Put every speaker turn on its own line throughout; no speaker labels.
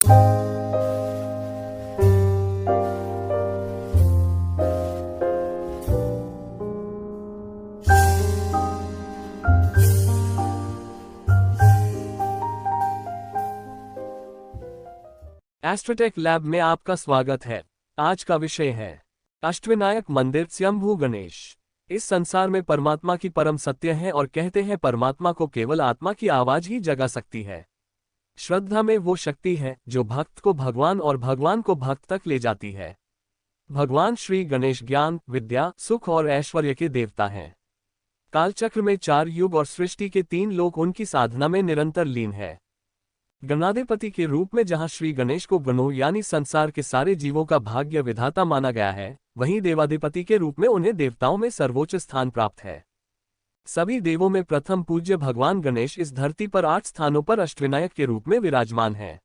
एस्ट्रोटेक lab में आपका स्वागत है। आज का विषय है अष्टविनायक मंदिर स्वयंभू गणेश। इस संसार में परमात्मा की परम सत्य है और कहते हैं परमात्मा को केवल आत्मा की आवाज ही जगा सकती है। श्रद्धा में वो शक्ति है जो भक्त को भगवान और भगवान को भक्त तक ले जाती है। भगवान श्री गणेश ज्ञान, विद्या, सुख और ऐश्वर्य के देवता हैं। कालचक्र में 4 युग और सृष्टि के 3 लोक उनकी साधना में निरंतर लीन है। गणाधिपति के रूप में जहां श्री गणेश को गणों यानी संसार के सारे जीवों का भाग्य विधाता माना गया है, वहीं देवाधिपति के रूप में उन्हें देवताओं में सर्वोच्च स्थान प्राप्त है। सभी देवों में प्रथम पूज्य भगवान गणेश इस धरती पर 8 स्थानों पर अष्टविनायक के रूप में विराजमान है।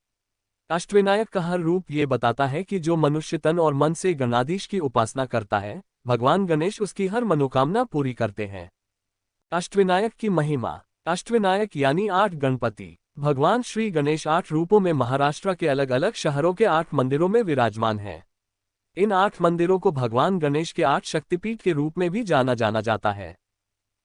अष्टविनायक का हर रूप ये बताता है कि जो मनुष्य तन और मन से गणाधीश की उपासना करता है, भगवान गणेश उसकी हर मनोकामना पूरी करते हैं। अष्टविनायक की महिमा। अष्टविनायक यानी 8 गणपति। भगवान श्री गणेश 8 रूपों में महाराष्ट्र के अलग अलग शहरों के 8 मंदिरों में विराजमान हैं। इन 8 मंदिरों को भगवान गणेश के 8 शक्तिपीठ के रूप में भी जाना जाता है।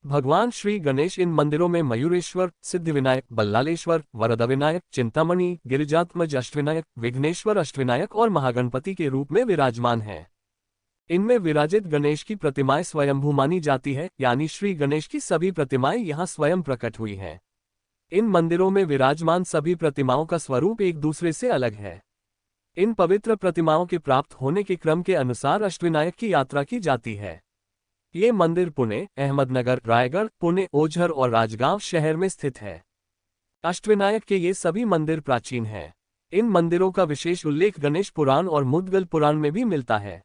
भगवान श्री गणेश इन मंदिरों में मयूरेश्वर, सिद्धिविनायक, बल्लालेश्वर, वरदविनायक, चिंतामणि, गिरिजात्मज अष्टविनायक, विघ्नेश्वर अष्टविनायक और महागणपति के रूप में विराजमान हैं। इनमें विराजित गणेश की प्रतिमाएं स्वयंभू मानी जाती है, यानी श्री गणेश की सभी प्रतिमाएं यहाँ स्वयं प्रकट हुई हैं। इन मंदिरों में विराजमान सभी प्रतिमाओं का स्वरूप एक दूसरे से अलग है। इन पवित्र प्रतिमाओं के प्राप्त होने के क्रम के अनुसार अष्टविनायक की यात्रा की जाती है। ये मंदिर पुणे, अहमदनगर, रायगढ़, पुणे, ओझर और राजगांव शहर में स्थित है। अष्टविनायक के ये सभी मंदिर प्राचीन हैं। इन मंदिरों का विशेष उल्लेख गणेश पुराण और मुद्गल पुराण में भी मिलता है।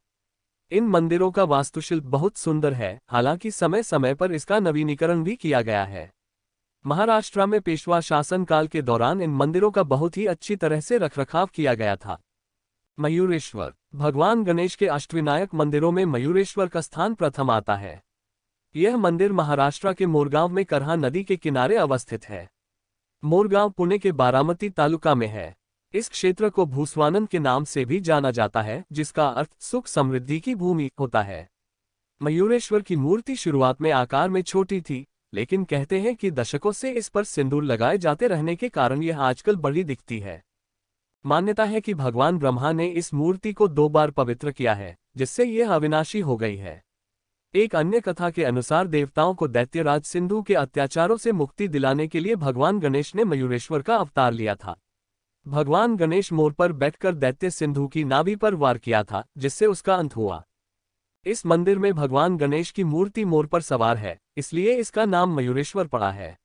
इन मंदिरों का वास्तुशिल्प बहुत सुंदर है, हालांकि समय समय पर इसका नवीनीकरण भी किया गया है। महाराष्ट्र में पेशवा शासन काल के दौरान इन मंदिरों का बहुत ही अच्छी तरह से रखरखाव किया गया था। मयूरेश्वर। भगवान गणेश के अष्टविनायक मंदिरों में मयूरेश्वर का स्थान प्रथम आता है। यह मंदिर महाराष्ट्र के मोरगांव में करहा नदी के किनारे अवस्थित है। मोरगांव पुणे के बारामती तालुका में है। इस क्षेत्र को भूस्वानंद के नाम से भी जाना जाता है, जिसका अर्थ सुख समृद्धि की भूमि होता है। मयूरेश्वर की मूर्ति शुरुआत में आकार में छोटी थी, लेकिन कहते हैं कि दशकों से इस पर सिंदूर लगाए जाते रहने के कारण यह आजकल बड़ी दिखती है। मान्यता है कि भगवान ब्रह्मा ने इस मूर्ति को 2 बार पवित्र किया है, जिससे यह अविनाशी हो गई है। एक अन्य कथा के अनुसार देवताओं को दैत्यराज सिंधु के अत्याचारों से मुक्ति दिलाने के लिए भगवान गणेश ने मयूरेश्वर का अवतार लिया था। भगवान गणेश मोर पर बैठकर दैत्य सिंधु की नाभि पर वार किया था, जिससे उसका अंत हुआ। इस मंदिर में भगवान गणेश की मूर्ति मोर पर सवार है, इसलिए इसका नाम मयूरेश्वर पड़ा है।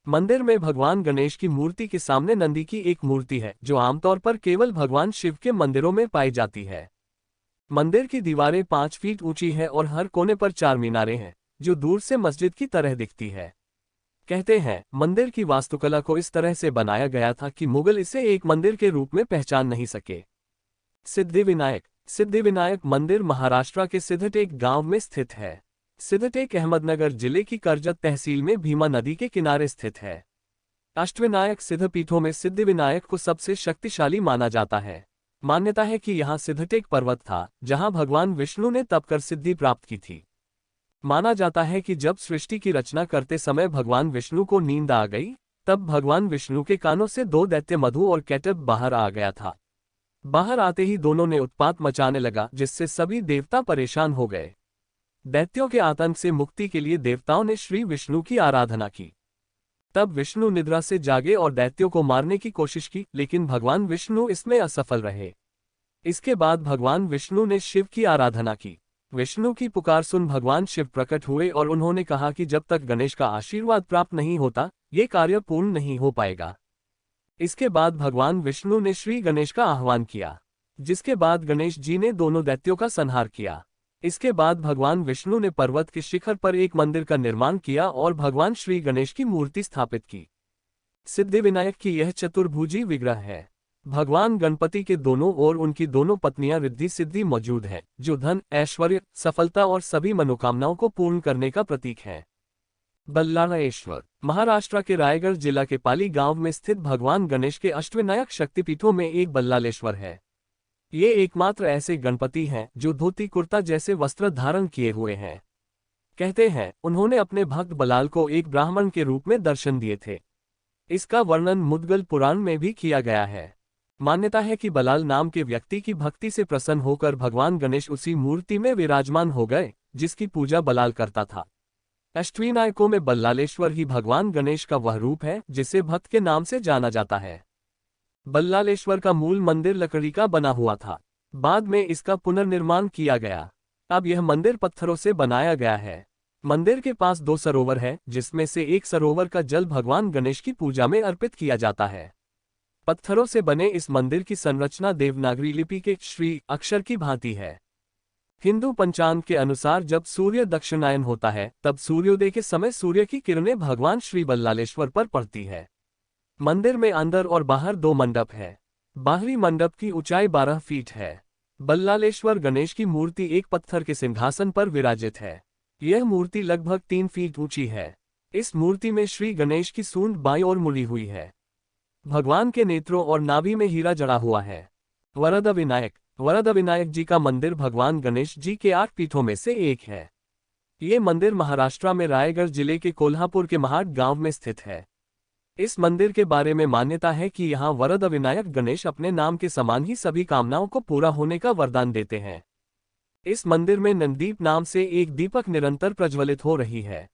मंदिर में भगवान गणेश की मूर्ति के सामने नंदी की एक मूर्ति है, जो आमतौर पर केवल भगवान शिव के मंदिरों में पाई जाती है। मंदिर की दीवारें 5 फीट ऊंची है और हर कोने पर 4 मीनारें हैं, जो दूर से मस्जिद की तरह दिखती है। कहते हैं मंदिर की वास्तुकला को इस तरह से बनाया गया था कि मुगल इसे एक मंदिर के रूप में पहचान नहीं सके। सिद्धिविनायक। सिद्धिविनायक मंदिर महाराष्ट्र के सिद्धटेक गांव में स्थित है। सिद्धटेक अहमदनगर जिले की कर्जत तहसील में भीमा नदी के किनारे स्थित है। अष्टविनायक सिद्धपीठों में सिद्धिविनायक को सबसे शक्तिशाली माना जाता है। मान्यता है कि यहाँ सिद्धटेक पर्वत था, जहाँ भगवान विष्णु ने तप कर सिद्धि प्राप्त की थी। माना जाता है कि जब सृष्टि की रचना करते समय भगवान विष्णु को नींद आ गई, तब भगवान विष्णु के कानों से 2 दैत्य मधु और कैटब बाहर आ गया था। बाहर आते ही दोनों ने उत्पात मचाने लगा, जिससे सभी देवता परेशान हो गए। दैत्यों के आतंक से मुक्ति के लिए देवताओं ने श्री विष्णु की आराधना की। तब विष्णु निद्रा से जागे और दैत्यों को मारने की कोशिश की, लेकिन भगवान विष्णु इसमें असफल रहे। इसके बाद भगवान विष्णु ने शिव की आराधना की। विष्णु की पुकार सुन भगवान शिव प्रकट हुए और उन्होंने कहा कि जब तक गणेश का आशीर्वाद प्राप्त नहीं होता, ये कार्य पूर्ण नहीं हो पाएगा। इसके बाद भगवान विष्णु ने श्री गणेश का आह्वान किया, जिसके बाद गणेश जी ने दोनों दैत्यों का संहार किया। इसके बाद भगवान विष्णु ने पर्वत के शिखर पर एक मंदिर का निर्माण किया और भगवान श्री गणेश की मूर्ति स्थापित की। सिद्धिविनायक की यह चतुर्भुजी विग्रह है। भगवान गणपति के दोनों ओर उनकी दोनों पत्नियां रिद्धि सिद्धि मौजूद हैं, जो धन, ऐश्वर्य, सफलता और सभी मनोकामनाओं को पूर्ण करने का प्रतीक है। बल्लाळेश्वर महाराष्ट्र के रायगढ़ जिला के पाली गांव में स्थित भगवान गणेश के अष्टविनायक शक्तिपीठों में एक बल्लालेश्वर है। ये एकमात्र ऐसे गणपति हैं जो धोती कुर्ता जैसे वस्त्र धारण किए हुए हैं। कहते हैं उन्होंने अपने भक्त बलाल को एक ब्राह्मण के रूप में दर्शन दिए थे। इसका वर्णन मुद्गल पुराण में भी किया गया है। मान्यता है कि बलाल नाम के व्यक्ति की भक्ति से प्रसन्न होकर भगवान गणेश उसी मूर्ति में विराजमान हो गए जिसकी पूजा बलाल करता था। अष्टविनायकों में बल्लालेश्वर ही भगवान गणेश का वह रूप है जिसे भक्त के नाम से जाना जाता है। बल्लालेश्वर का मूल मंदिर लकड़ी का बना हुआ था। बाद में इसका पुनर्निर्माण किया गया। अब यह मंदिर पत्थरों से बनाया गया है। मंदिर के पास 2 सरोवर है जिसमें से एक सरोवर का जल भगवान गणेश की पूजा में अर्पित किया जाता है। पत्थरों से बने इस मंदिर की संरचना देवनागरी लिपि के श्री अक्षर की भांति है। हिंदू पंचांग के अनुसार जब सूर्य दक्षिणायन होता है तब सूर्योदय के समय सूर्य की किरणें भगवान श्री बल्लालेश्वर पर पड़ती है। मंदिर में अंदर और बाहर 2 मंडप है। बाहरी मंडप की ऊंचाई 12 फीट है। बल्लालेश्वर गणेश की मूर्ति एक पत्थर के सिंहासन पर विराजित है। यह मूर्ति लगभग 3 फीट ऊंची है। इस मूर्ति में श्री गणेश की सूंड बाईं ओर मुड़ी हुई है। भगवान के नेत्रों और नाभि में हीरा जड़ा हुआ है। वरद विनायक जी का मंदिर भगवान गणेश जी के 8 पीठों में से एक है। ये मंदिर महाराष्ट्र में रायगढ़ जिले के कोल्हापुर के महाड गांव में स्थित है। इस मंदिर के बारे में मान्यता है कि यहाँ वरद विनायक गणेश अपने नाम के समान ही सभी कामनाओं को पूरा होने का वरदान देते हैं। इस मंदिर में नंदीप नाम से एक दीपक निरंतर प्रज्वलित हो रही है।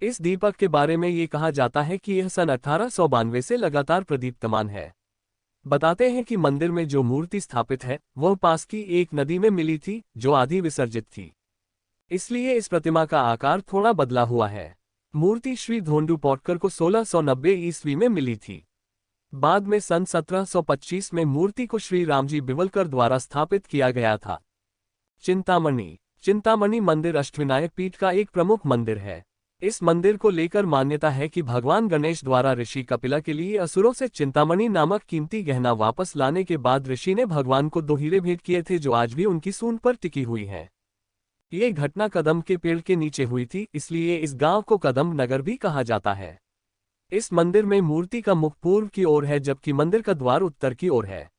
इस दीपक के बारे में ये कहा जाता है कि यह सन 1892 से लगातार प्रदीप्तमान है। बताते हैं कि मंदिर में जो मूर्ति स्थापित है वह पास की एक नदी में मिली थी जो आधी विसर्जित थी, इसलिए इस प्रतिमा का आकार थोड़ा बदला हुआ है। मूर्ति श्री धोंडू पौटकर को 1690 ईस्वी में मिली थी। बाद में सन 1725 में मूर्ति को श्री रामजी बिवलकर द्वारा स्थापित किया गया था। चिंतामणि मंदिर अष्टविनायक पीठ का एक प्रमुख मंदिर है। इस मंदिर को लेकर मान्यता है कि भगवान गणेश द्वारा ऋषि कपिला के लिए असुरों से चिंतामणि नामक कीमती गहना वापस लाने के बाद ऋषि ने भगवान को 2 हीरे भेंट किए थे जो आज भी उनकी सूंड पर टिकी हुई हैं। ये घटना कदम के पेड़ के नीचे हुई थी, इसलिए इस गांव को कदम नगर भी कहा जाता है। इस मंदिर में मूर्ति का मुख पूर्व की ओर है जबकि मंदिर का द्वार उत्तर की ओर है।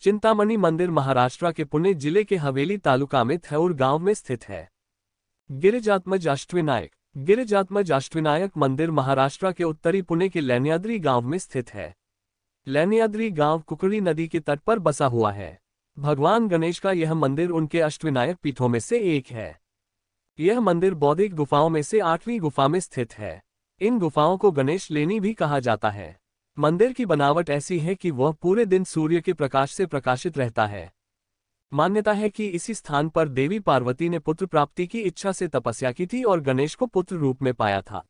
चिंतामणि मंदिर महाराष्ट्र के पुणे जिले के हवेली तालुका में थैऊर गांव में स्थित है। गिरिजात्मज अष्टविनायक मंदिर महाराष्ट्र के उत्तरी पुणे के लैन्याद्री गांव में स्थित है। लैन्याद्री गांव कुकड़ी नदी के तट पर बसा हुआ है। भगवान गणेश का यह मंदिर उनके अष्टविनायक पीठों में से एक है। यह मंदिर बौद्धिक गुफाओं में से 8वीं गुफा में स्थित है। इन गुफाओं को गणेश लेनी भी कहा जाता है। मंदिर की बनावट ऐसी है कि वह पूरे दिन सूर्य के प्रकाश से प्रकाशित रहता है। मान्यता है कि इसी स्थान पर देवी पार्वती ने पुत्र प्राप्ति की इच्छा से तपस्या की थी और गणेश को पुत्र रूप में पाया था।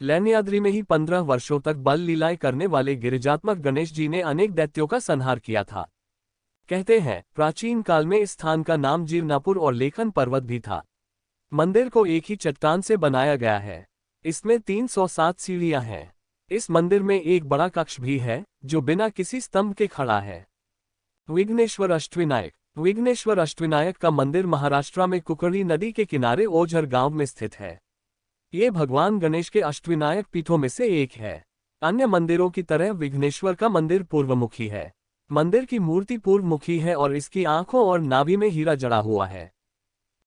लैन्याद्री में ही 15 वर्षों तक बल लीलाएं करने वाले गिरिजात्मक गणेश जी ने अनेक दैत्यों का संहार किया था। कहते हैं प्राचीन काल में इस स्थान का नाम जीर्णापुर और लेखन पर्वत भी था। मंदिर को एक ही चट्टान से बनाया गया है। इसमें 307 सीढ़ियां हैं। इस मंदिर में एक बड़ा कक्ष भी है जो बिना किसी स्तंभ के खड़ा है। विघ्नेश्वर अष्टविनायक का मंदिर महाराष्ट्र में कुकड़ी नदी के किनारे ओझर गांव में स्थित है। ये भगवान गणेश के अष्टविनायक पीठों में से एक है। अन्य मंदिरों की तरह विघ्नेश्वर का मंदिर पूर्वमुखी है। मंदिर की मूर्ति पूर्वमुखी है और इसकी आंखों और नाभि में हीरा जड़ा हुआ है।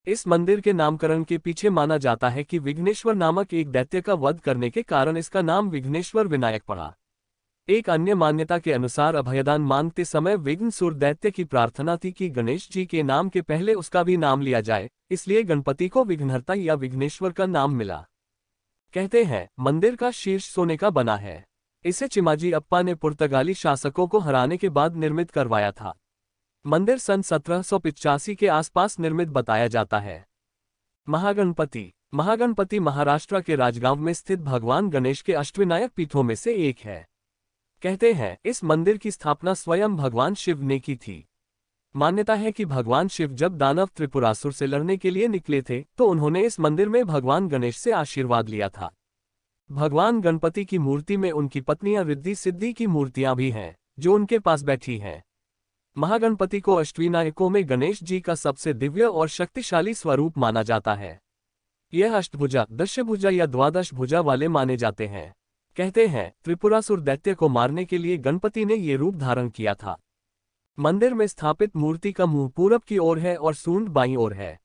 इस मंदिर के नामकरण के पीछे माना जाता है कि विघ्नेश्वर नामक एक दैत्य का वध करने के कारण इसका नाम विघ्नेश्वर विनायक पड़ा। एक अन्य मान्यता के अनुसार अभयदान मांगते समय विघ्नसुर दैत्य की प्रार्थना थी कि गणेश जी के नाम के पहले उसका भी नाम लिया जाए, इसलिए गणपति को विघ्नहर्ता या विघ्नेश्वर का नाम मिला। कहते हैं मंदिर का शीर्ष सोने का बना है। इसे चिमाजी अप्पा ने पुर्तगाली शासकों को हराने के बाद निर्मित करवाया था। मंदिर सन 1785 के आसपास निर्मित बताया जाता है। महागणपति महाराष्ट्र के राजगांव में स्थित भगवान गणेश के अष्टविनायक पीठों में से एक है। कहते हैं इस मंदिर की स्थापना स्वयं भगवान शिव ने की थी। मान्यता है कि भगवान शिव जब दानव त्रिपुरासुर से लड़ने के लिए निकले थे तो उन्होंने इस मंदिर में भगवान गणेश से आशीर्वाद लिया था। भगवान गणपति की मूर्ति में उनकी पत्नियां रिद्धि सिद्धि की मूर्तियां भी हैं जो उनके पास बैठी हैं। महागणपति को अष्टविनायकों में गणेश जी का सबसे दिव्य और शक्तिशाली स्वरूप माना जाता है। यह अष्टभुजा, दशभुजा या द्वादश भुजा वाले माने जाते हैं। कहते हैं त्रिपुरासुर दैत्य को मारने के लिए गणपति ने ये रूप धारण किया था। मंदिर में स्थापित मूर्ति का मुंह पूरब की ओर है और सूंड बाईं ओर है।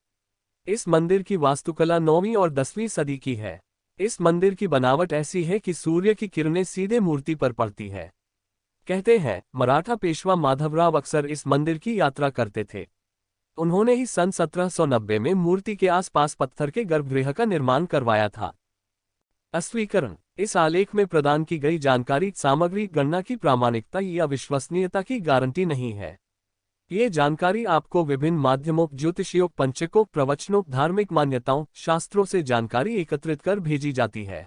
इस मंदिर की वास्तुकला 9वीं और 10वीं सदी की है। इस मंदिर की बनावट ऐसी है कि सूर्य की किरणें सीधे मूर्ति पर पड़ती है। कहते हैं मराठा पेशवा माधवराव अक्सर इस मंदिर की यात्रा करते थे। उन्होंने ही सन 1790 में मूर्ति के आसपास पत्थर के गर्भगृह का निर्माण करवाया था। अस्वीकरण: इस आलेख में प्रदान की गई जानकारी सामग्री गणना की प्रामाणिकता या विश्वसनीयता की गारंटी नहीं है। ये जानकारी आपको विभिन्न माध्यमों, ज्योतिषियों, पंचकों, प्रवचनों, धार्मिक मान्यताओं, शास्त्रों से जानकारी एकत्रित कर भेजी जाती है।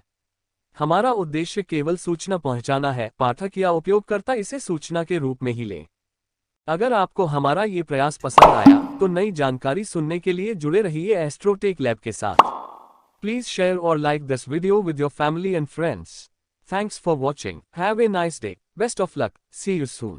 हमारा उद्देश्य केवल सूचना पहुंचाना है, पाठक या उपयोगकर्ता इसे सूचना के रूप में ही लें। अगर आपको हमारा ये प्रयास पसंद आया तो नई जानकारी सुनने के लिए जुड़े रहिए एस्ट्रोटेक लैब के साथ। प्लीज शेयर और like this video with your family and friends. Thanks for watching. Have a nice day. Best of luck. See you soon.